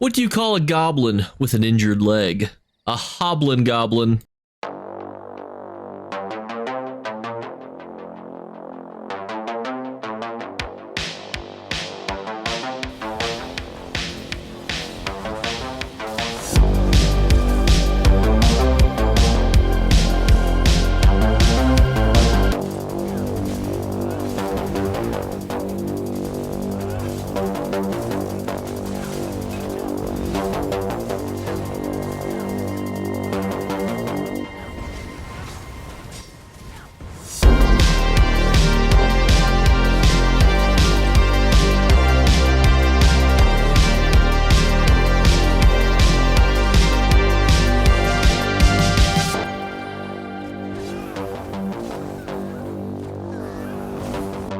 What do you call a goblin with an injured leg? A hoblin goblin.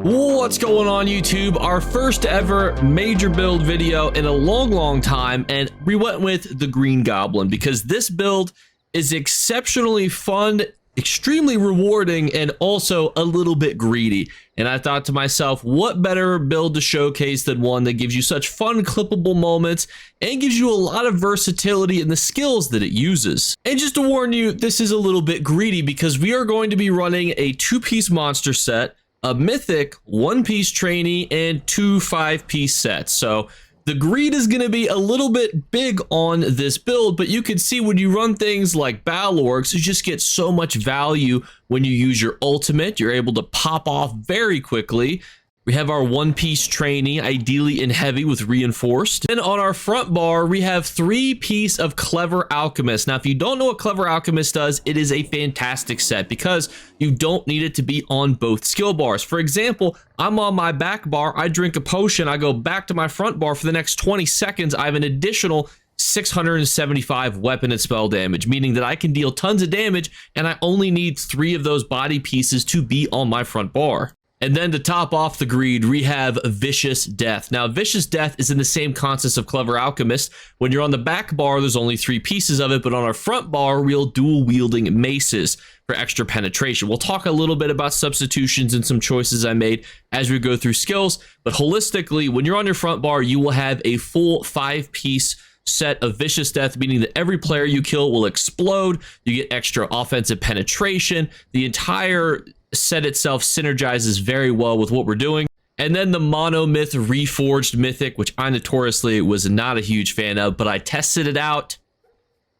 What's going on YouTube? Our first ever major build video in a long time, and we went with the Green Goblin because this build is exceptionally fun, extremely rewarding, and also a little bit greedy. And I thought to myself, what better build to showcase than one that gives you such fun clippable moments and gives you a lot of versatility in the skills that it uses. And just to warn you, this is a little bit greedy because we are going to be running a 2-piece monster set, a mythic 1-piece trainee, and 2 5-piece sets. So the greed is going to be a little bit big on this build, but you can see when you run things like Balorgs, you just get so much value when you use your ultimate. You're able to pop off very quickly. We have our 1-piece trainee, ideally in heavy with reinforced. And on our front bar, we have 3-piece of Clever Alchemist. Now, if you don't know what Clever Alchemist does, it is a fantastic set because you don't need it to be on both skill bars. For example, I'm on my back bar, I drink a potion, I go back to my front bar for the next 20 seconds, I have an additional 675 weapon and spell damage, meaning that I can deal tons of damage and I only need 3 of those body pieces to be on my front bar. And then to top off the greed, we have Vicious Death. Now, Vicious Death is in the same concept of Clever Alchemist. When you're on the back bar, there's only 3 pieces of it, but on our front bar, we'll dual-wielding maces for extra penetration. We'll talk a little bit about substitutions and some choices I made as we go through skills, but holistically, when you're on your front bar, you will have a full 5-piece set of Vicious Death, meaning that every player you kill will explode. You get extra offensive penetration. The entire set itself synergizes very well with what we're doing. And then the Monomyth Reforged Mythic, which I notoriously was not a huge fan of, but I tested it out.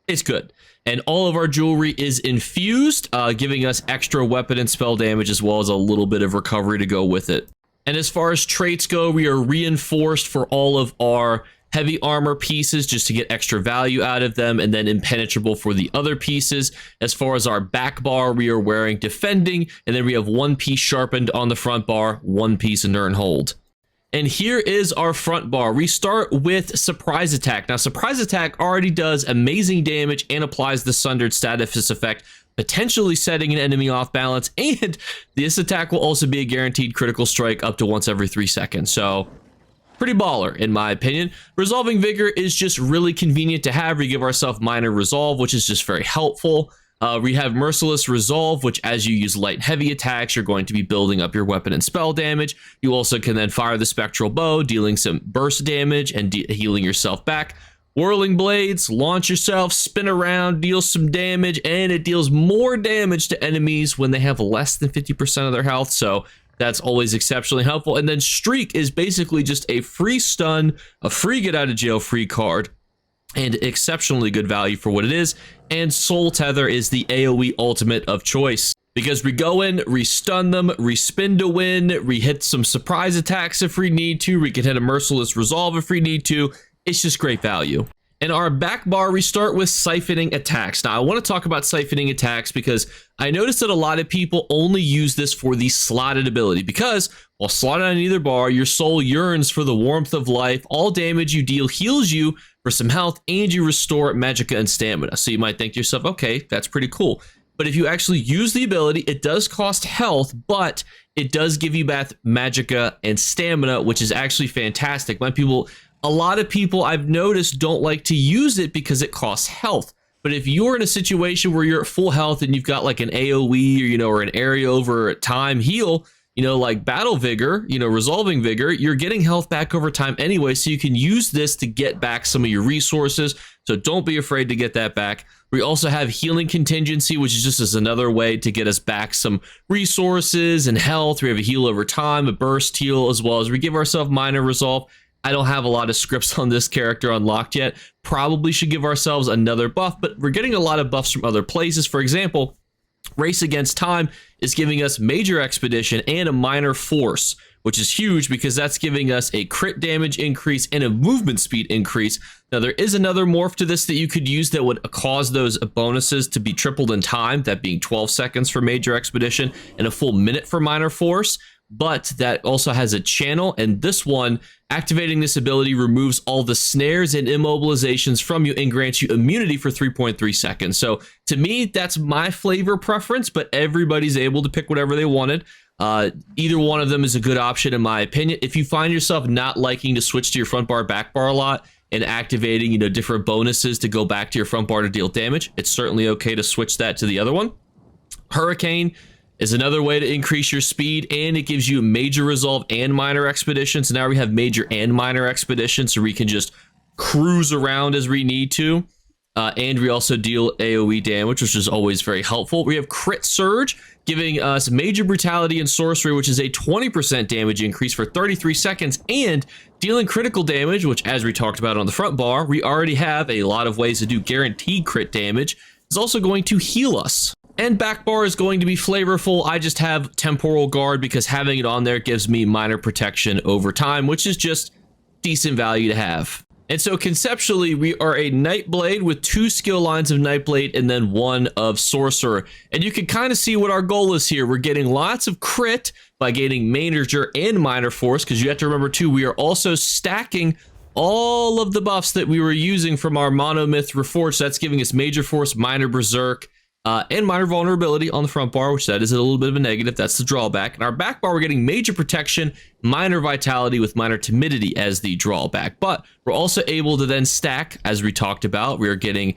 It's good. And all of our jewelry is infused, giving us extra weapon and spell damage as well as a little bit of recovery to go with it. And as far as traits go, we are reinforced for all of our heavy armor pieces just to get extra value out of them, and then impenetrable for the other pieces. As far as our back bar, we are wearing defending, and then we have 1 piece sharpened on the front bar, 1 piece inert and hold. And here is our front bar. We start with Surprise Attack. Now, Surprise Attack already does amazing damage and applies the Sundered status effect, potentially setting an enemy off balance, and this attack will also be a guaranteed critical strike up to once every 3 seconds. So pretty baller, in my opinion. Resolving Vigor is just really convenient to have. We give ourselves minor resolve, which is just very helpful. We have Merciless Resolve, which as you use light and heavy attacks, you're going to be building up your weapon and spell damage. You also can then fire the Spectral Bow, dealing some burst damage and healing yourself back. Whirling Blades, launch yourself, spin around, deal some damage, and it deals more damage to enemies when they have less than 50% of their health. So that's always exceptionally helpful. And then Streak is basically just a free stun, a free get out of jail free card, and exceptionally good value for what it is. And Soul Tether is the AoE ultimate of choice because we go in, re-stun them, re-spin to win, re-hit some surprise attacks if we need to, we can hit a Merciless Resolve if we need to. It's just great value. In our back bar, we start with Siphoning Attacks. Now, I want to talk about Siphoning Attacks because I noticed that a lot of people only use this for the slotted ability because while slotted on either bar, your soul yearns for the warmth of life. All damage you deal heals you for some health, and you restore magicka and stamina. So you might think to yourself, okay, that's pretty cool. But if you actually use the ability, it does cost health, but it does give you back magicka and stamina, which is actually fantastic. A lot of people I've noticed don't like to use it because it costs health. But if you're in a situation where you're at full health and you've got like an AoE or, or an area over time heal, like Battle Vigor, Resolving Vigor, you're getting health back over time anyway, so you can use this to get back some of your resources. So don't be afraid to get that back. We also have Healing Contingency, which is just as another way to get us back some resources and health. We have a heal over time, a burst heal, as well as we give ourselves Minor Resolve. I don't have a lot of scripts on this character unlocked yet. Probably should give ourselves another buff, but we're getting a lot of buffs from other places. For example, Race Against Time is giving us Major Expedition and a Minor Force, which is huge because that's giving us a crit damage increase and a movement speed increase. Now, there is another morph to this that you could use that would cause those bonuses to be tripled in time, that being 12 seconds for Major Expedition and a full minute for Minor Force. But that also has a channel, and this one, activating this ability removes all the snares and immobilizations from you and grants you immunity for 3.3 seconds. So to me, that's my flavor preference, but everybody's able to pick whatever they wanted. Either one of them is a good option in my opinion. If you find yourself not liking to switch to your front bar, back bar a lot and activating, different bonuses to go back to your front bar to deal damage, it's certainly okay to switch that to the other one. Hurricane is another way to increase your speed, and it gives you Major Resolve and Minor Expedition. So now we have Major and Minor Expedition, so we can just cruise around as we need to. And we also deal AoE damage, which is always very helpful. We have Crit Surge, giving us Major Brutality and Sorcery, which is a 20% damage increase for 33 seconds, and dealing critical damage, which, as we talked about on the front bar, we already have a lot of ways to do guaranteed crit damage, is also going to heal us. And back bar is going to be flavorful. I just have Temporal Guard because having it on there gives me minor protection over time, which is just decent value to have. And so conceptually, we are a Nightblade with 2 skill lines of Nightblade and then 1 of Sorcerer. And you can kind of see what our goal is here. We're getting lots of crit by gaining Major and Minor Force, because you have to remember too, we are also stacking all of the buffs that we were using from our Monomyth Reforged. So that's giving us Major Force, Minor Berserk, and Minor Vulnerability on the front bar, which that is a little bit of a negative. That's the drawback. And our back bar, we're getting Major Protection, Minor Vitality with Minor Timidity as the drawback. But we're also able to then stack, as we talked about. We are getting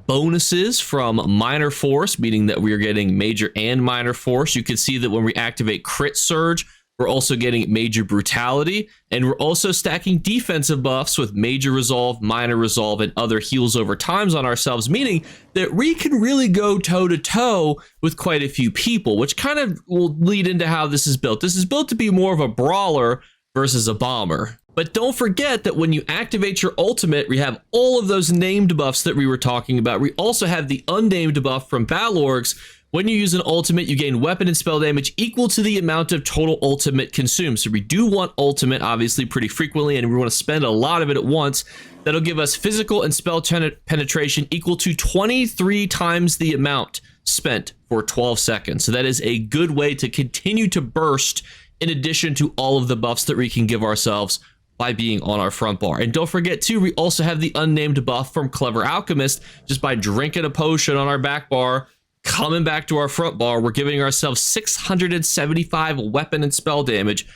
bonuses from Minor Force, meaning that we are getting Major and Minor Force. You can see that when we activate Crit Surge, we're also getting Major Brutality, and we're also stacking defensive buffs with Major Resolve, Minor Resolve, and other heals over times on ourselves, meaning that we can really go toe-to-toe with quite a few people, which kind of will lead into how this is built. This is built to be more of a brawler versus a bomber. But don't forget that when you activate your ultimate, we have all of those named buffs that we were talking about. We also have the unnamed buff from Balorgs. When you use an ultimate, you gain weapon and spell damage equal to the amount of total ultimate consumed. So we do want ultimate, obviously, pretty frequently, and we want to spend a lot of it at once. That'll give us physical and spell penetration equal to 23 times the amount spent for 12 seconds. So that is a good way to continue to burst in addition to all of the buffs that we can give ourselves by being on our front bar. And don't forget too, we also have the unnamed buff from Clever Alchemist. Just by drinking a potion on our back bar, coming back to our front bar, we're giving ourselves 675 weapon and spell damage,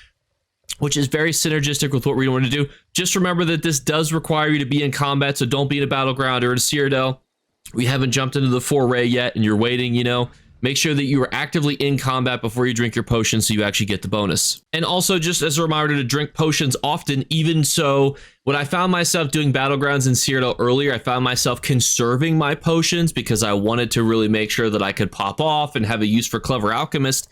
which is very synergistic with what we want to do. Just remember that this does require you to be in combat, so don't be in a battleground or in a Cyrodiil. We haven't jumped into the foray yet and you're waiting, make sure that you are actively in combat before you drink your potion so you actually get the bonus. And also, just as a reminder to drink potions often. Even so, when I found myself doing battlegrounds in Cyrodiil earlier, I found myself conserving my potions because I wanted to really make sure that I could pop off and have a use for Clever Alchemist.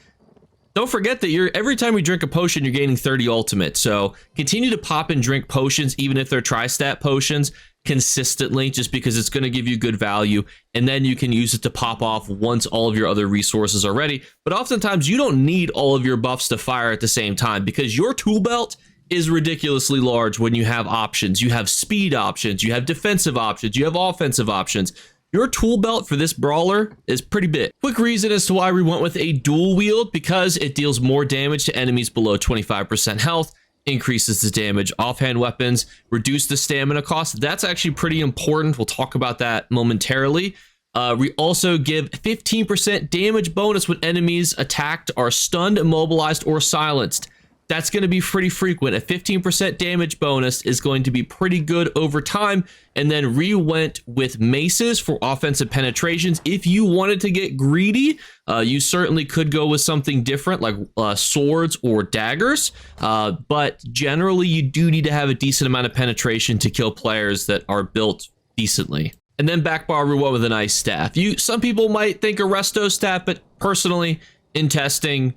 Don't forget that every time we drink a potion, you're gaining 30 ultimate. So continue to pop and drink potions, even if they're tri-stat potions, consistently, just because it's going to give you good value, and then you can use it to pop off once all of your other resources are ready. But oftentimes you don't need all of your buffs to fire at the same time because your tool belt is ridiculously large when you have options. You have speed options, you have defensive options, you have offensive options. Your tool belt for this brawler is pretty big. Quick reason as to why we went with a dual wield: because it deals more damage to enemies below 25% health, increases the damage offhand weapons, reduce the stamina cost. That's actually pretty important. We'll talk about that momentarily. We also give 15% damage bonus when enemies attacked are stunned, immobilized, or silenced. that's going to be pretty frequent. A 15% damage bonus is going to be pretty good over time. And then went with maces for offensive penetrations. If you wanted to get greedy, you certainly could go with something different like swords or daggers. But generally, you do need to have a decent amount of penetration to kill players that are built decently. And then back bar, we went with an ice staff. Some people might think a resto staff, but personally, in testing,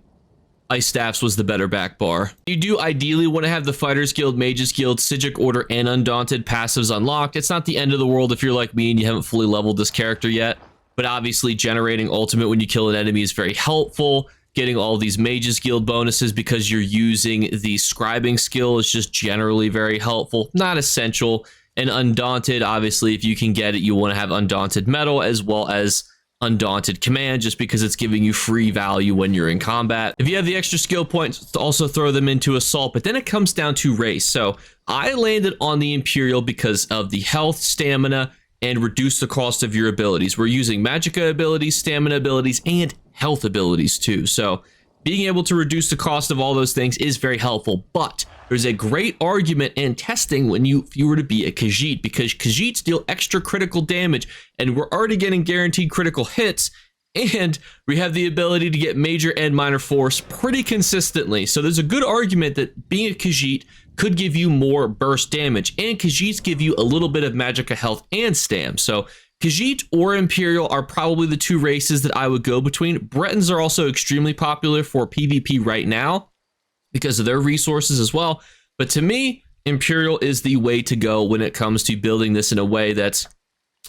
ice staffs was the better back bar. You do ideally want to have the Fighters Guild, Mages Guild, Psijic Order, and Undaunted passives unlocked. It's not the end of the world if you're like me and you haven't fully leveled this character yet, but obviously generating ultimate when you kill an enemy is very helpful. Getting all these Mages Guild bonuses because you're using the scribing skill is just generally very helpful, not essential. And Undaunted, obviously, if you can get it, you want to have Undaunted Metal as well as Undaunted Command, just because it's giving you free value when you're in combat. If you have the extra skill points, also throw them into Assault, but then it comes down to race. So I landed on the Imperial because of the health, stamina, and reduce the cost of your abilities. We're using Magicka abilities, stamina abilities, and health abilities too. So being able to reduce the cost of all those things is very helpful, but there's a great argument in testing when if you were to be a Khajiit, because Khajiits deal extra critical damage, and we're already getting guaranteed critical hits, and we have the ability to get major and minor force pretty consistently. So there's a good argument that being a Khajiit could give you more burst damage, and Khajiits give you a little bit of Magicka health and Stam. So Khajiit or Imperial are probably the two races that I would go between. Bretons are also extremely popular for PvP right now because of their resources as well. But to me, Imperial is the way to go when it comes to building this in a way that's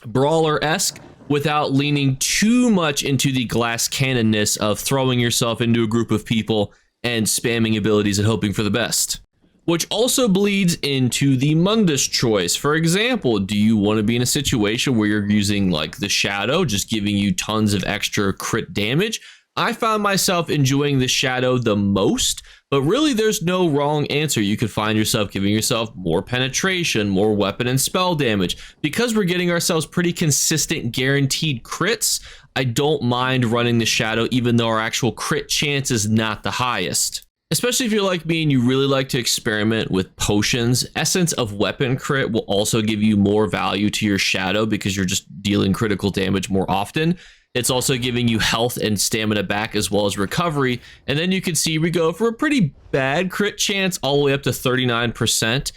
Brawler-esque without leaning too much into the glass cannonness of throwing yourself into a group of people and spamming abilities and hoping for the best. Which also bleeds into the Mundus choice. For example, do you want to be in a situation where you're using like the Shadow, just giving you tons of extra crit damage? I found myself enjoying the Shadow the most, but really there's no wrong answer. You could find yourself giving yourself more penetration, more weapon and spell damage. Because we're getting ourselves pretty consistent guaranteed crits, I don't mind running the Shadow even though our actual crit chance is not the highest. Especially if you're like me and you really like to experiment with potions, Essence of Weapon crit will also give you more value to your Shadow because you're just dealing critical damage more often. It's also giving you health and stamina back as well as recovery. And then you can see we go for a pretty bad crit chance all the way up to 39%,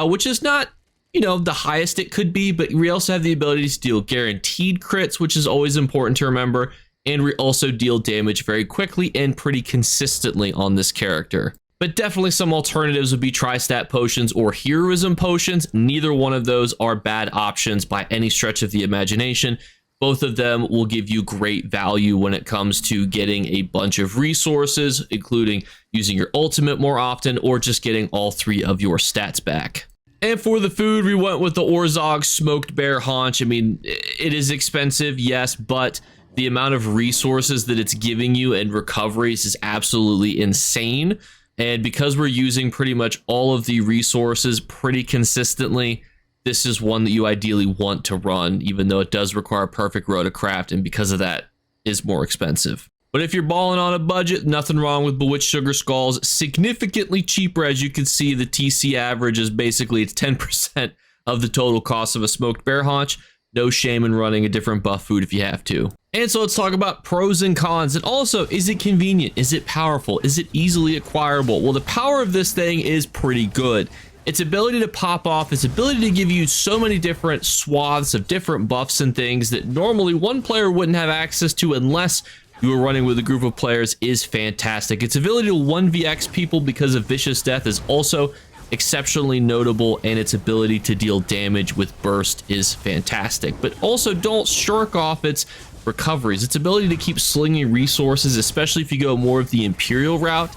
which is not, the highest it could be, but we also have the ability to deal guaranteed crits, which is always important to remember. And we also deal damage very quickly and pretty consistently on this character. But definitely some alternatives would be Tri-Stat potions or Heroism potions. Neither one of those are bad options by any stretch of the imagination. Both of them will give you great value when it comes to getting a bunch of resources, including using your ultimate more often or just getting all three of your stats back. And for the food, we went with the Orzhov smoked bear haunch. I mean, it is expensive, yes, but the amount of resources that it's giving you and recoveries is absolutely insane. And because we're using pretty much all of the resources pretty consistently, this is one that you ideally want to run, even though it does require a perfect row to craft, and because of that is more expensive. But if you're balling on a budget, nothing wrong with Bewitched Sugar Skulls. Significantly cheaper, as you can see. The TC average is basically it's 10% of the total cost of a smoked bear haunch. No shame in running a different buff food if you have to. And so let's talk about pros and cons. And also, is it convenient? Is it powerful? Is it easily acquirable? Well, the power of this thing is pretty good. Its ability to pop off, its ability to give you so many different swaths of different buffs and things that normally one player wouldn't have access to unless you were running with a group of players is fantastic. Its ability to 1vx people because of Vicious Death is also exceptionally notable, and its ability to deal damage with burst is fantastic. But also don't shirk off its recoveries. Its ability to keep slinging resources, especially if you go more of the Imperial route,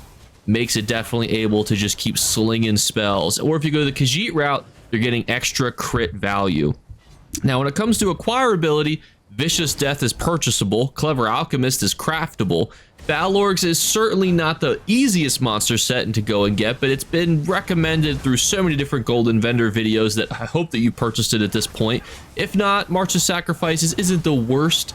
makes it definitely able to just keep slinging spells. Or if you go the Khajiit route, you're getting extra crit value. Now, when it comes to acquirability, Vicious Death is purchasable, Clever Alchemist is craftable, Balorgs is certainly not the easiest monster set to go and get, but it's been recommended through so many different golden vendor videos that I hope that you purchased it at this point. If not, March of Sacrifices isn't the worst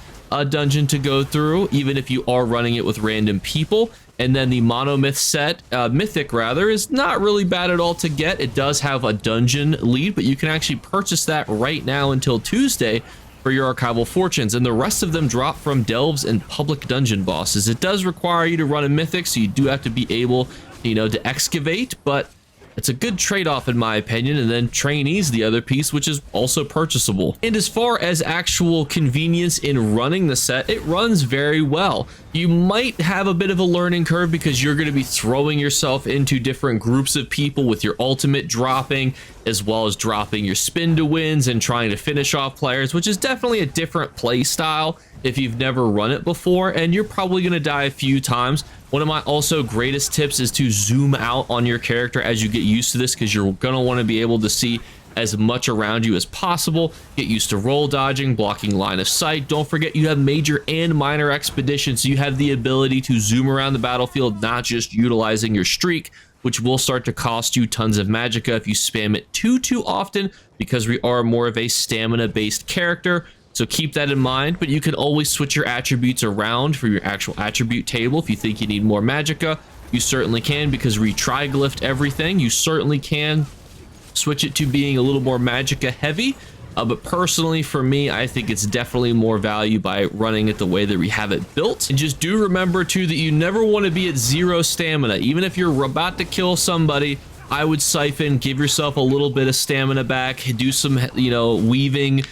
dungeon to go through, even if you are running it with random people. And then the monomyth set, mythic rather, is not really bad at all to get. It does have a dungeon lead, but you can actually purchase that right now until Tuesday for your archival fortunes, and the rest of them drop from delves and public dungeon bosses. It does require you to run a mythic, so you do have to be able, you know, to excavate, but it's a good trade-off in my opinion. And then trainees, the other piece, which is also purchasable. And as far as actual convenience in running the set, it runs very well. You might have a bit of a learning curve because you're going to be throwing yourself into different groups of people with your ultimate dropping, as well as dropping your spin to wins and trying to finish off players, which is definitely a different play style if you've never run it before, and you're probably going to die a few times. One of my also greatest tips is to zoom out on your character as you get used to this, because you're going to want to be able to see as much around you as possible. Get used to roll dodging, blocking line of sight. Don't forget you have major and minor expeditions, so you have the ability to zoom around the battlefield, not just utilizing your streak, which will start to cost you tons of magicka if you spam it too often, because we are more of a stamina based character. So keep that in mind, but you can always switch your attributes around for your actual attribute table. If you think you need more magicka, you certainly can, because we triglyphed everything. You certainly can switch it to being a little more magicka heavy, but personally for me, I think it's definitely more value by running it the way that we have it built. And just do remember too that you never want to be at 0 stamina. Even if you're about to kill somebody, I would siphon, give yourself a little bit of stamina back, do some, you know, weaving,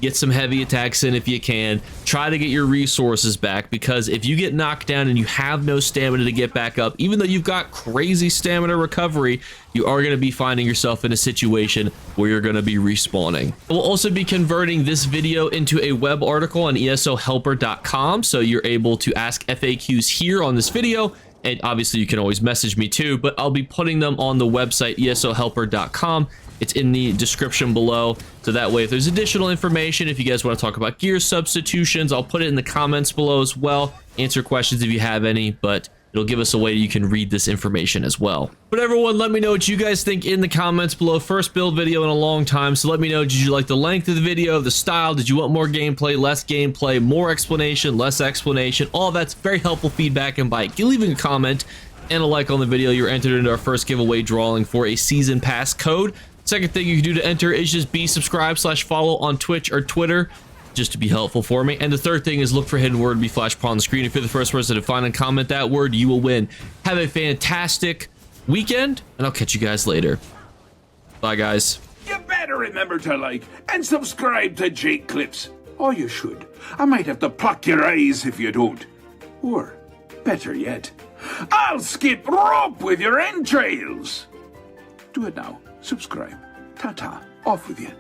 get some heavy attacks in if you can. Try to get your resources back, because if you get knocked down and you have no stamina to get back up, even though you've got crazy stamina recovery, you are going to be finding yourself in a situation where you're going to be respawning. We'll also be converting this video into a web article on ESOhelper.com, so you're able to ask FAQs here on this video, and obviously you can always message me too, but I'll be putting them on the website ESOhelper.com. It's in the description below, so that way if there's additional information, if you guys want to talk about gear substitutions, I'll put it in the comments below as well. Answer questions if you have any, but it'll give us a way you can read this information as well. But everyone, let me know what you guys think in the comments below. First build video in a long time, so let me know, did you like the length of the video, the style? Did you want more gameplay, less gameplay, more explanation, less explanation? All that's very helpful feedback, and by leaving a comment and a like on the video, you're entered into our first giveaway drawing for a season pass code. Second thing you can do to enter is just be subscribed/follow on Twitch or Twitter, just to be helpful for me. And the third thing is look for hidden word, be flashed upon the screen. If you're the first person to find and comment that word, you will win. Have a fantastic weekend, and I'll catch you guys later. Bye, guys. You better remember to like and subscribe to Jakeclips. Or you should. I might have to pluck your eyes if you don't. Or, better yet, I'll skip rope with your entrails. Do it now. Subscribe. Ta-ta. Off with you.